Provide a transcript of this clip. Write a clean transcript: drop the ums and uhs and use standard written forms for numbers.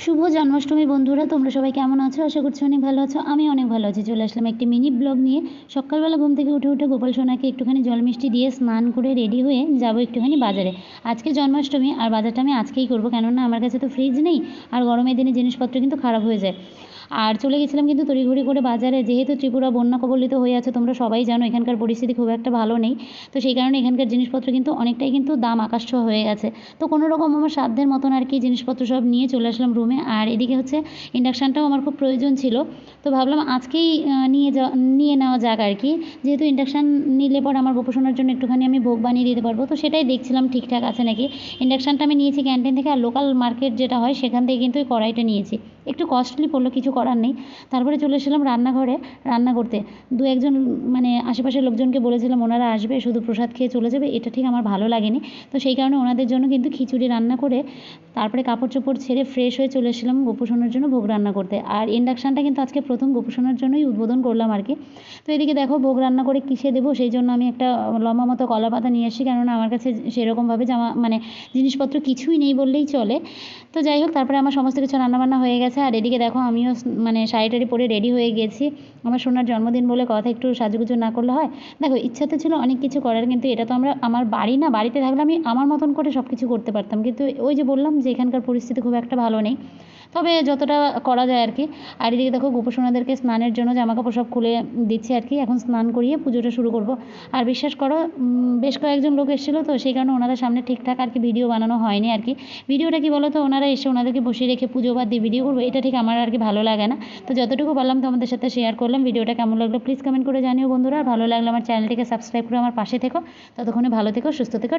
শুভ জন্মাষ্টমী বন্ধুরা, তোমরা সবাই কেমন আছো? আশা করছি অনেক ভালো আছো। আমি অনেক ভালো আছি। চলে আসলাম একটি মিনি ব্লগ নিয়ে। সকালবেলা ঘুম থেকে উঠে গোপাল সোনাকে একটুখানি জল মিষ্টি দিয়ে স্নান করে রেডি হয়ে যাবো একটুখানি বাজারে। আজকে জন্মাষ্টমী, আর বাজারটা আমি আজকেই করবো, কেননা আমার কাছে তো ফ্রিজ নেই, আর গরমের দিনে জিনিসপত্র কিন্তু খারাপ হয়ে যায়। আর চলে গেছিলাম কিন্তু তড়িঘড়ি করে বাজারে, যেহেতু ত্রিপুরা বন্যা কবলিত হয়ে আছে, তোমরা সবাই জানো এখানকার পরিস্থিতি খুব একটা ভালো নেই। তো সেই কারণে এখানকার জিনিসপত্র কিন্তু অনেকটাই কিন্তু দাম আকাশ ছোঁয়া হয়ে গেছে। তো কোনো রকম আমার সাধ্যের মতন আর কি জিনিসপত্র সব নিয়ে চলে আসলাম রুমে। আর এদিকে হচ্ছে ইন্ডাকশানটাও আমার খুব প্রয়োজন ছিল। তো ভাবলাম আজকেই নিয়ে নেওয়া যাক আর কি, যেহেতু ইন্ডাকশান নিলে পর আমার গোপোষণার জন্য একটুখানি আমি ভোগ বানিয়ে দিতে পারবো। তো সেটাই দেখছিলাম ঠিকঠাক আছে নাকি। ইন্ডাকশানটা আমি নিয়েছি ক্যান্টিন থেকে, আর লোকাল মার্কেট যেটা হয় সেখান থেকে কিন্তু ওই কড়াইটা নিয়েছি। একটু কস্টলি পড়লো, কিছু করার নেই। তারপরে চলে এসেছিলাম রান্নাঘরে রান্না করতে। দু একজন মানে আশেপাশের লোকজনকে বলেছিলাম ওনারা আসবে, শুধু প্রসাদ খেয়ে চলে যাবে, এটা ঠিক আমার ভালো লাগেনি। তো সেই কারণে ওনাদের জন্য কিন্তু খিচুড়ি রান্না করে তারপরে কাপড় চোপড় ছেড়ে ফ্রেশ হয়ে চলে এসেছিলাম গোপোষণার জন্য ভোগ রান্না করতে। আর ইন্ডাকশানটা কিন্তু আজকে প্রথম গোপোষণার জন্যই উদ্বোধন করলাম আর কি। তো এদিকে দেখো ভোগ রান্না করে কিসে দেবো, সেই জন্য আমি একটা লম্বা মতো কলা পাতা নিয়ে আসি, কেননা আমার কাছে সেরকমভাবে জিনিসপত্র কিছুই নেই বললেই চলে। তো যাই হোক, তারপরে আমার সমস্ত কিছু রান্নাবান্না হয়ে গেছে। আর এদিকে দেখো আমিও শাড়ি টাড়ি পরে রেডি হয়ে গেছি। আমার সোনার জন্মদিন বলে কথা, একটু সাজুগুজু না করলে হয়? দেখো, ইচ্ছা তো ছিল অনেক কিছু করার, কিন্তু এটা তো আমার বাড়ি না। বাড়িতে থাকলে আমি আমার মতন করে সব কিছু করতে পারতাম, কিন্তু ওই যে বললাম যে এখানকার পরিস্থিতি খুব একটা ভালো নেই, তবে যতটা করা যায় আর কি। আর এদিকে দেখো গোপোষণাদেরকে স্নানের জন্য জামাকাপড় সব খুলে দিচ্ছি আর কি। এখন স্নান করিয়ে পুজোটা শুরু করব। আর বিশ্বাস করো, বেশ কয়েকজন লোক এসেছিলো, তো সেই কারণে ওনাদের সামনে ঠিকঠাক আর কি ভিডিও বানানো হয়নি আর কি। ভিডিওটা কি বলো তো, ওনারা এসে ওনাদেরকে বসিয়ে রেখে পুজো বাদ দিয়ে ভিডিও করবো, এটা ঠিক আমার আর কি ভালো লাগে না। তো যতটুকু পারলাম তোমাদের সাথে শেয়ার করলাম। ভিডিওটা কেমন লাগলো প্লিজ কমেন্ট করে জানিও বন্ধুরা। আর ভালো লাগলে আমার চ্যানেলটিকে সাবস্ক্রাইব করে আমার পাশে থেকো। ততক্ষণে ভালো থেকো, সুস্থ থেকো।